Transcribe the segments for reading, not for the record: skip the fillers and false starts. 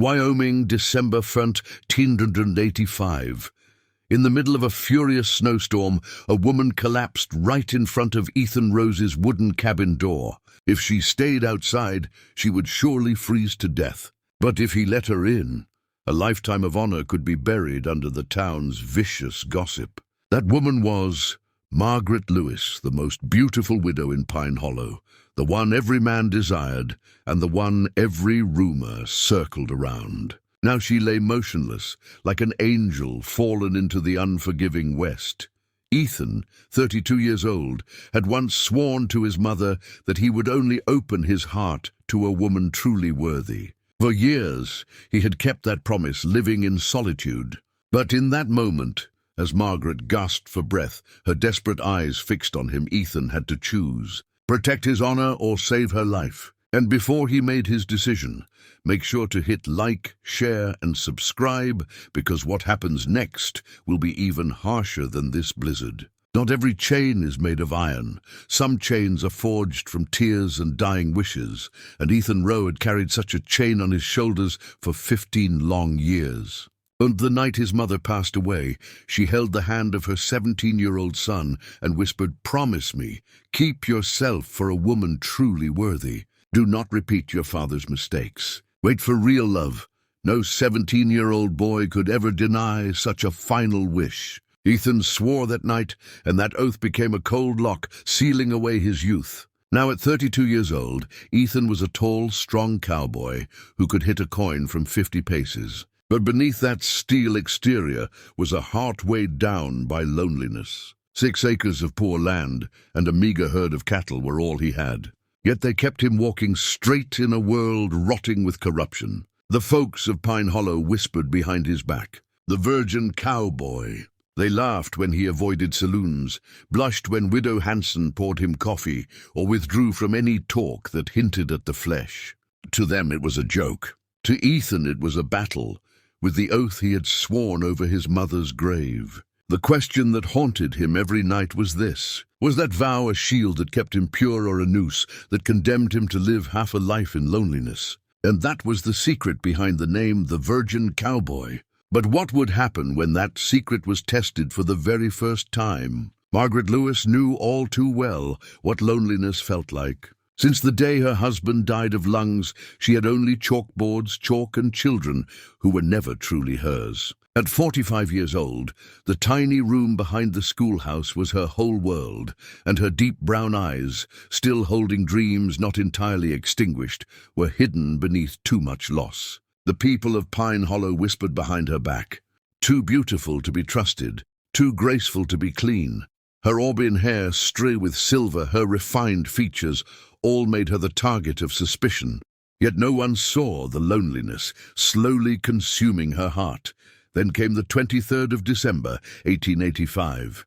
Wyoming, December 1985. In the middle of a furious snowstorm, a woman collapsed right in front of Ethan Rose's wooden cabin door. If she stayed outside, she would surely freeze to death. But if he let her in, a lifetime of honor could be buried under the town's vicious gossip. That woman was Margaret Lewis, the most beautiful widow in Pine Hollow, the one every man desired, and the one every rumor circled around. Now she lay motionless, like an angel fallen into the unforgiving West. Ethan, 32 years old, had once sworn to his mother that he would only open his heart to a woman truly worthy. For years, he had kept that promise, living in solitude. But in that moment, as Margaret gasped for breath, her desperate eyes fixed on him, Ethan had to choose. Protect his honor or save her life. And before he made his decision, make sure to hit like, share, and subscribe, because what happens next will be even harsher than this blizzard. Not every chain is made of iron. Some chains are forged from tears and dying wishes, and Ethan Rowe had carried such a chain on his shoulders for 15 long years. And the night his mother passed away, she held the hand of her 17-year-old son and whispered, "Promise me, keep yourself for a woman truly worthy. Do not repeat your father's mistakes. Wait for real love. No 17-year-old boy could ever deny such a final wish." Ethan swore that night, and that oath became a cold lock, sealing away his youth. Now at 32 years old, Ethan was a tall, strong cowboy who could hit a coin from 50 paces. But beneath that steel exterior was a heart weighed down by loneliness. 6 acres of poor land and a meager herd of cattle were all he had. Yet they kept him walking straight in a world rotting with corruption. The folks of Pine Hollow whispered behind his back, "The virgin cowboy." They laughed when he avoided saloons, blushed when Widow Hanson poured him coffee, or withdrew from any talk that hinted at the flesh. To them it was a joke. To Ethan it was a battle, with the oath he had sworn over his mother's grave. The question that haunted him every night was this: was that vow a shield that kept him pure, or a noose that condemned him to live half a life in loneliness? And that was the secret behind the name, the Virgin Cowboy. But what would happen when that secret was tested for the very first time? Margaret Lewis knew all too well what loneliness felt like. Since the day her husband died of lungs, she had only chalkboards, chalk, and children who were never truly hers. At 45 years old, the tiny room behind the schoolhouse was her whole world, and her deep brown eyes, still holding dreams not entirely extinguished, were hidden beneath too much loss. The people of Pine Hollow whispered behind her back, "Too beautiful to be trusted, too graceful to be clean." Her auburn hair strewn with silver, her refined features, all made her the target of suspicion. Yet no one saw the loneliness slowly consuming her heart. Then came the 23rd of December, 1885.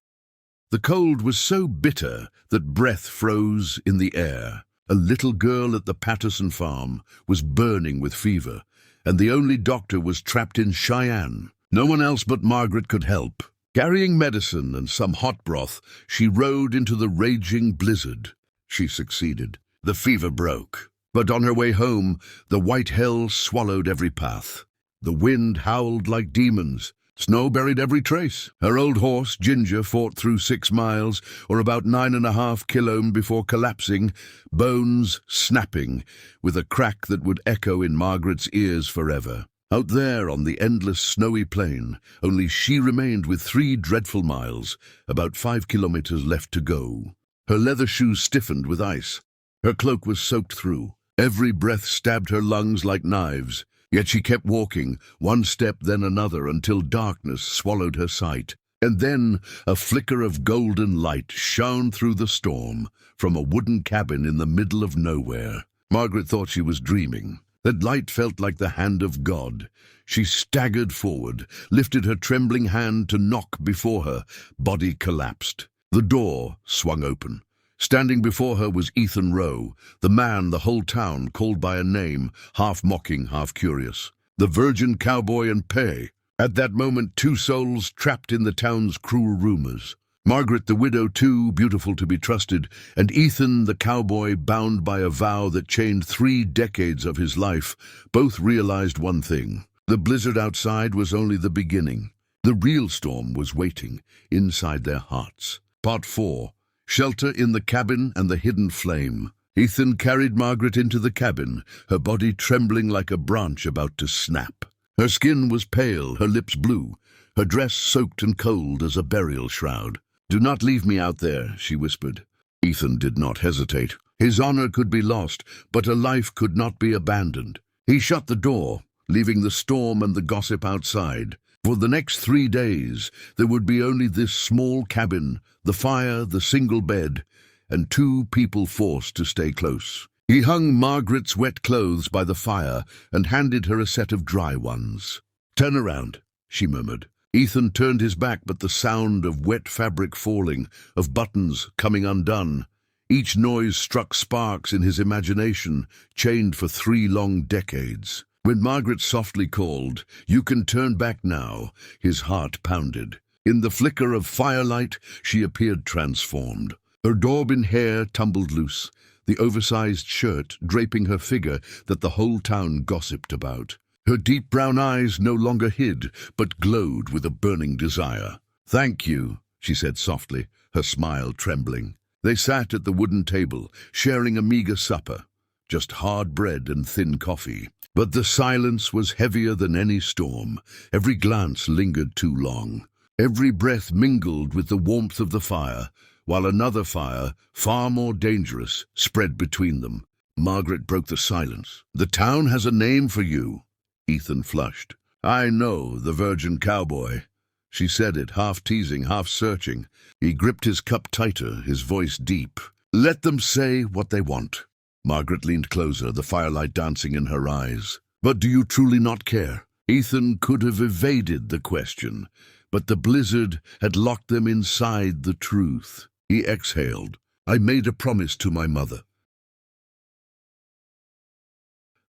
The cold was so bitter that breath froze in the air. A little girl at the Patterson farm was burning with fever, and the only doctor was trapped in Cheyenne. No one else but Margaret could help. Carrying medicine and some hot broth, she rode into the raging blizzard. She succeeded. The fever broke. But on her way home, the white hell swallowed every path. The wind howled like demons. Snow buried every trace. Her old horse, Ginger, fought through 6 miles, or about 9.5 kilometers, before collapsing, bones snapping, with a crack that would echo in Margaret's ears forever. Out there on the endless snowy plain, only she remained with 3 dreadful miles, about 5 kilometers left to go. Her leather shoes stiffened with ice. Her cloak was soaked through. Every breath stabbed her lungs like knives. Yet she kept walking, one step then another, until darkness swallowed her sight. And then a flicker of golden light shone through the storm from a wooden cabin in the middle of nowhere. Margaret thought she was dreaming. That light felt like the hand of God. She staggered forward, lifted her trembling hand to knock before her. Body collapsed. The door swung open. Standing before her was Ethan Rowe, the man the whole town called by a name, half mocking, half curious. The Virgin Cowboy and Pay. At that moment, 2 souls trapped in the town's cruel rumors. Margaret the widow, too beautiful to be trusted, and Ethan the cowboy, bound by a vow that chained 3 decades of his life, both realized one thing. The blizzard outside was only the beginning. The real storm was waiting inside their hearts. Part 4. Shelter in the cabin and the hidden flame. Ethan carried Margaret into the cabin, her body trembling like a branch about to snap. Her skin was pale, her lips blue, her dress soaked and cold as a burial shroud. "Do not leave me out there," she whispered. Ethan did not hesitate. His honor could be lost, but a life could not be abandoned. He shut the door, leaving the storm and the gossip outside. For the next 3 days, there would be only this small cabin, the fire, the single bed, and 2 people forced to stay close. He hung Margaret's wet clothes by the fire and handed her a set of dry ones. "Turn around," she murmured. Ethan turned his back, but the sound of wet fabric falling, of buttons coming undone. Each noise struck sparks in his imagination, chained for 3 long decades. When Margaret softly called, "You can turn back now," his heart pounded. In the flicker of firelight, she appeared transformed. Her auburn hair tumbled loose, the oversized shirt draping her figure that the whole town gossiped about. Her deep brown eyes no longer hid, but glowed with a burning desire. "Thank you," she said softly, her smile trembling. They sat at the wooden table, sharing a meager supper, just hard bread and thin coffee. But the silence was heavier than any storm. Every glance lingered too long. Every breath mingled with the warmth of the fire, while another fire, far more dangerous, spread between them. Margaret broke the silence. "The town has a name for you." Ethan flushed. "I know, the virgin cowboy." She said it, half teasing, half searching. He gripped his cup tighter, his voice deep. "Let them say what they want." Margaret leaned closer, the firelight dancing in her eyes. "But do you truly not care?" Ethan could have evaded the question, but the blizzard had locked them inside the truth. He exhaled. "I made a promise to my mother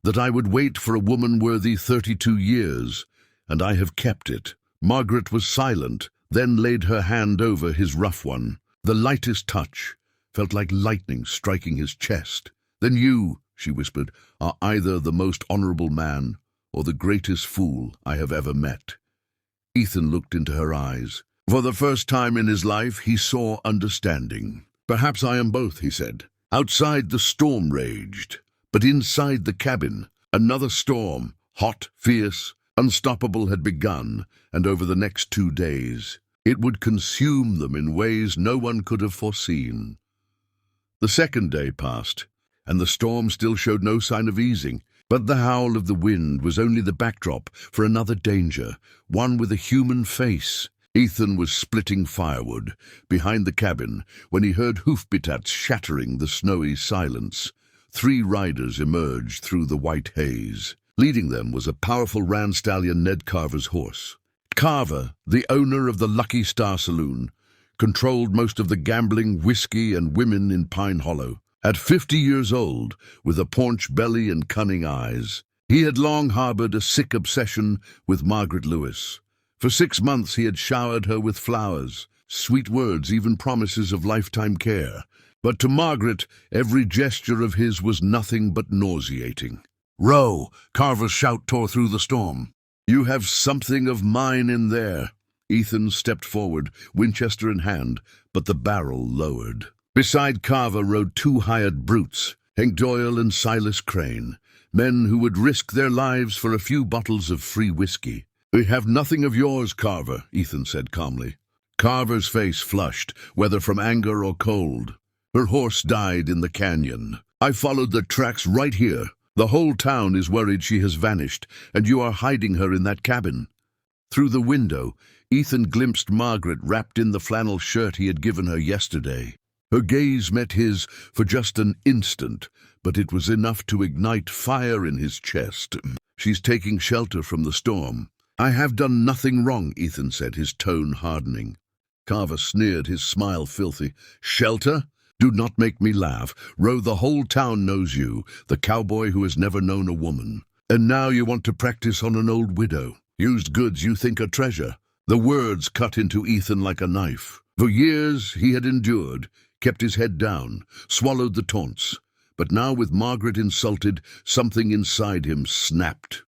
that I would wait for a woman worthy 32 years, and I have kept it." Margaret was silent, then laid her hand over his rough one. The lightest touch felt like lightning striking his chest. "Then you," she whispered, "are either the most honorable man or the greatest fool I have ever met." Ethan looked into her eyes. For the first time in his life, he saw understanding. "Perhaps I am both," he said. Outside, the storm raged. But inside the cabin, another storm, hot, fierce, unstoppable, had begun, and over the next 2 days, it would consume them in ways no one could have foreseen. The second day passed, and the storm still showed no sign of easing, but the howl of the wind was only the backdrop for another danger, one with a human face. Ethan was splitting firewood behind the cabin when he heard hoofbeats shattering the snowy silence. 3 riders emerged through the white haze. Leading them was a powerful ran stallion, Ned Carver's horse. Carver, the owner of the Lucky Star Saloon, controlled most of the gambling, whiskey, and women in Pine Hollow. At 50 years old, with a paunch belly and cunning eyes, he had long harbored a sick obsession with Margaret Lewis. For 6 months he had showered her with flowers, sweet words, even promises of lifetime care. But to Margaret, every gesture of his was nothing but nauseating. "Row!" Carver's shout tore through the storm. "You have something of mine in there." Ethan stepped forward, Winchester in hand, but the barrel lowered. Beside Carver rode 2 hired brutes, Hank Doyle and Silas Crane, men who would risk their lives for a few bottles of free whiskey. "We have nothing of yours, Carver," Ethan said calmly. Carver's face flushed, whether from anger or cold. "Her horse died in the canyon. I followed the tracks right here. The whole town is worried she has vanished, and you are hiding her in that cabin." Through the window, Ethan glimpsed Margaret wrapped in the flannel shirt he had given her yesterday. Her gaze met his for just an instant, but it was enough to ignite fire in his chest. "She's taking shelter from the storm." "I have done nothing wrong," Ethan said, his tone hardening. Carver sneered, his smile filthy. "Shelter? Do not make me laugh. Row, the whole town knows you, the cowboy who has never known a woman. And now you want to practice on an old widow. Used goods you think a treasure." The words cut into Ethan like a knife. For years he had endured, kept his head down, swallowed the taunts. But now, with Margaret insulted, something inside him snapped.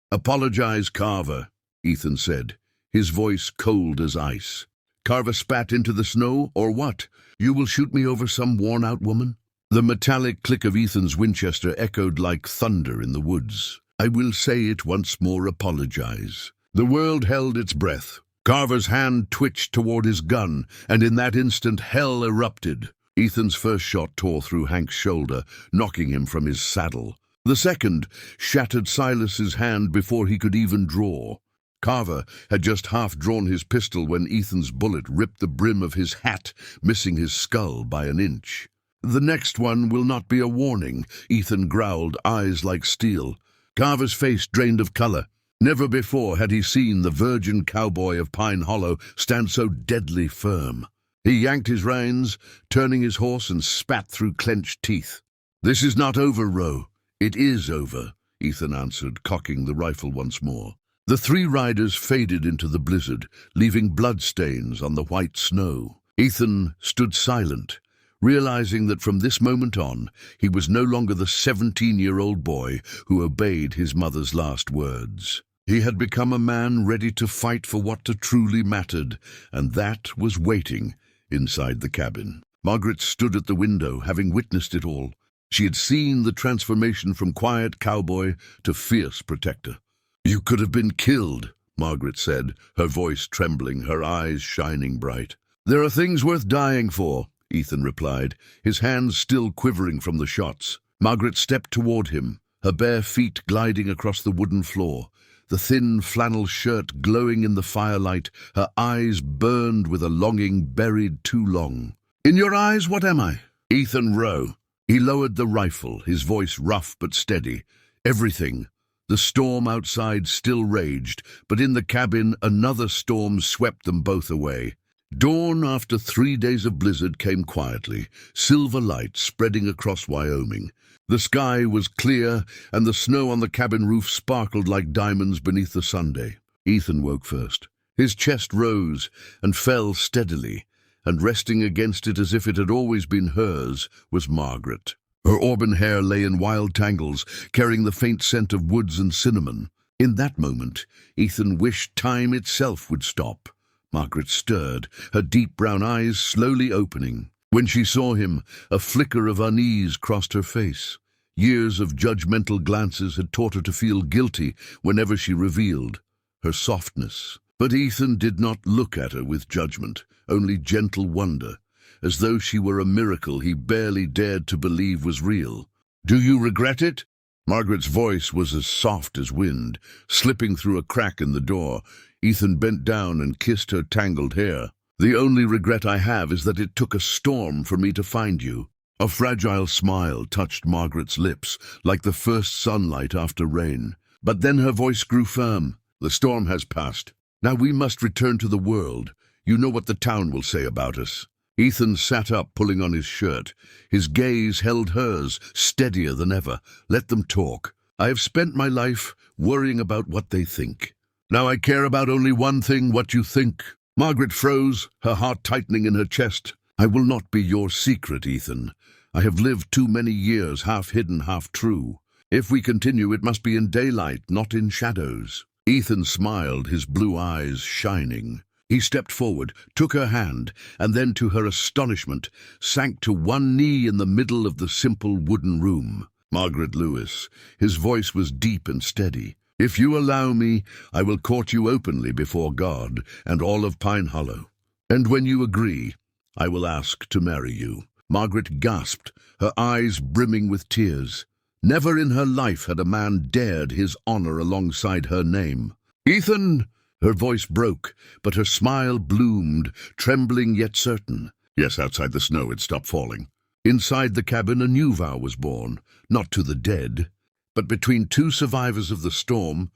"Apologize, Carver," Ethan said, his voice cold as ice. "Carver spat into the snow, or what? You will shoot me over some worn-out woman?" The metallic click of Ethan's Winchester echoed like thunder in the woods. "I will say it once more, apologize." The world held its breath. Carver's hand twitched toward his gun, and in that instant hell erupted. Ethan's first shot tore through Hank's shoulder, knocking him from his saddle. The second shattered Silas's hand before he could even draw. Carver had just half-drawn his pistol when Ethan's bullet ripped the brim of his hat, missing his skull by an inch. "The next one will not be a warning," Ethan growled, eyes like steel. Carver's face drained of color. Never before had he seen the virgin cowboy of Pine Hollow stand so deadly firm. He yanked his reins, turning his horse, and spat through clenched teeth. "This is not over, Roe. It is over," Ethan answered, cocking the rifle once more. The three riders faded into the blizzard, leaving bloodstains on the white snow. Ethan stood silent, realizing that from this moment on, he was no longer the 17-year-old boy who obeyed his mother's last words. He had become a man ready to fight for what truly mattered, and that was waiting inside the cabin. Margaret stood at the window, having witnessed it all. She had seen the transformation from quiet cowboy to fierce protector. "You could have been killed," Margaret said, her voice trembling, her eyes shining bright. "There are things worth dying for," Ethan replied, his hands still quivering from the shots. Margaret stepped toward him, her bare feet gliding across the wooden floor, the thin flannel shirt glowing in the firelight, her eyes burned with a longing buried too long. "In your eyes, what am I?" "Ethan Rowe." He lowered the rifle, his voice rough but steady. "Everything." The storm outside still raged, but in the cabin another storm swept them both away. Dawn after 3 days of blizzard came quietly, silver light spreading across Wyoming. The sky was clear, and the snow on the cabin roof sparkled like diamonds beneath the Sunday. Ethan woke first. His chest rose and fell steadily, and resting against it as if it had always been hers was Margaret. Her auburn hair lay in wild tangles, carrying the faint scent of woods and cinnamon. In that moment, Ethan wished time itself would stop. Margaret stirred, her deep brown eyes slowly opening. When she saw him, a flicker of unease crossed her face. Years of judgmental glances had taught her to feel guilty whenever she revealed her softness. But Ethan did not look at her with judgment, only gentle wonder, as though she were a miracle he barely dared to believe was real. "Do you regret it?" Margaret's voice was as soft as wind, slipping through a crack in the door. Ethan bent down and kissed her tangled hair. "The only regret I have is that it took a storm for me to find you." A fragile smile touched Margaret's lips, like the first sunlight after rain. But then her voice grew firm. "The storm has passed. Now we must return to the world. You know what the town will say about us." Ethan sat up, pulling on his shirt. His gaze held hers, steadier than ever. "Let them talk. I have spent my life worrying about what they think. Now I care about only one thing, what you think." Margaret froze, her heart tightening in her chest. "I will not be your secret, Ethan. I have lived too many years, half hidden, half true. If we continue, it must be in daylight, not in shadows." Ethan smiled, his blue eyes shining. He stepped forward, took her hand, and then, to her astonishment, sank to one knee in the middle of the simple wooden room. "Margaret Lewis." His voice was deep and steady. "If you allow me, I will court you openly before God and all of Pine Hollow. And when you agree, I will ask to marry you." Margaret gasped, her eyes brimming with tears. Never in her life had a man dared his honor alongside her name. "Ethan!" Her voice broke, but her smile bloomed, trembling yet certain. Yes, outside the snow had stopped falling. Inside the cabin a new vow was born, not to the dead, but between two survivors of the storm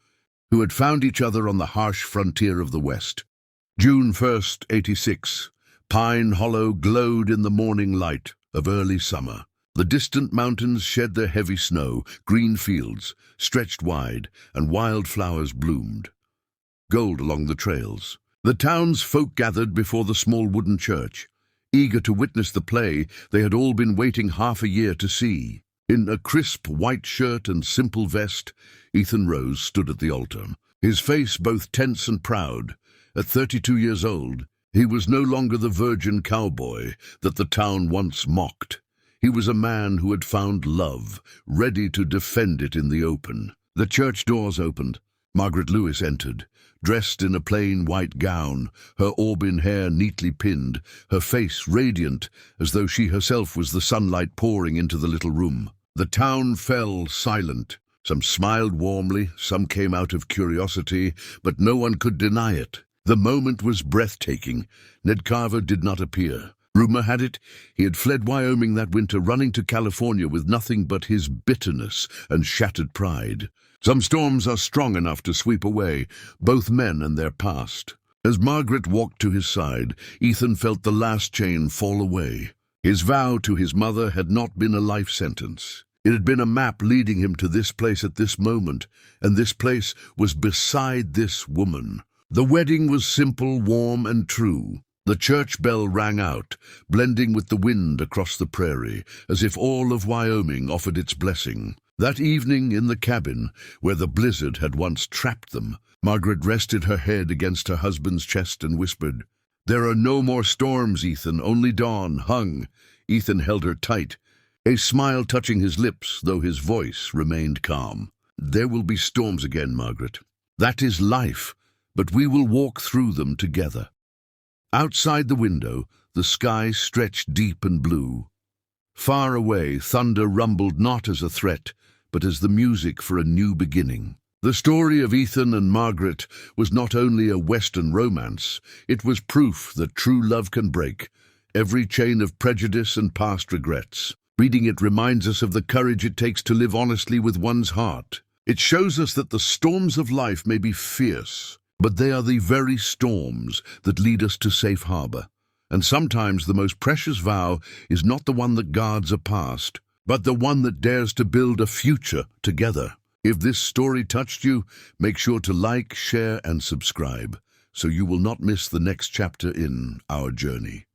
who had found each other on the harsh frontier of the West. June 1st, 86. Pine Hollow glowed in the morning light of early summer. The distant mountains shed their heavy snow, green fields stretched wide, and wild flowers bloomed. Gold along the trails. The townsfolk gathered before the small wooden church. Eager to witness the play they had all been waiting half a year to see. In a crisp white shirt and simple vest, Ethan Rose stood at the altar, his face both tense and proud. At 32 years old, he was no longer the virgin cowboy that the town once mocked. He was a man who had found love, ready to defend it in the open. The church doors opened. Margaret Lewis entered, dressed in a plain white gown, her auburn hair neatly pinned, her face radiant, as though she herself was the sunlight pouring into the little room. The town fell silent. Some smiled warmly, some came out of curiosity, but no one could deny it. The moment was breathtaking. Ned Carver did not appear. Rumor had it he had fled Wyoming that winter, running to California with nothing but his bitterness and shattered pride. Some storms are strong enough to sweep away both men and their past. As Margaret walked to his side, Ethan felt the last chain fall away. His vow to his mother had not been a life sentence. It had been a map leading him to this place at this moment, and this place was beside this woman. The wedding was simple, warm, and true. The church bell rang out, blending with the wind across the prairie, as if all of Wyoming offered its blessing. That evening in the cabin, where the blizzard had once trapped them, Margaret rested her head against her husband's chest and whispered, "There are no more storms, Ethan, only dawn." Ethan held her tight, a smile touching his lips, though his voice remained calm. "There will be storms again, Margaret. That is life, but we will walk through them together." Outside the window, the sky stretched deep and blue. Far away, thunder rumbled not as a threat, but as the music for a new beginning. The story of Ethan and Margaret was not only a Western romance, it was proof that true love can break every chain of prejudice and past regrets. Reading it reminds us of the courage it takes to live honestly with one's heart. It shows us that the storms of life may be fierce, but they are the very storms that lead us to safe harbor. And sometimes the most precious vow is not the one that guards a past, but the one that dares to build a future together. If this story touched you, make sure to like, share, and subscribe, so you will not miss the next chapter in our journey.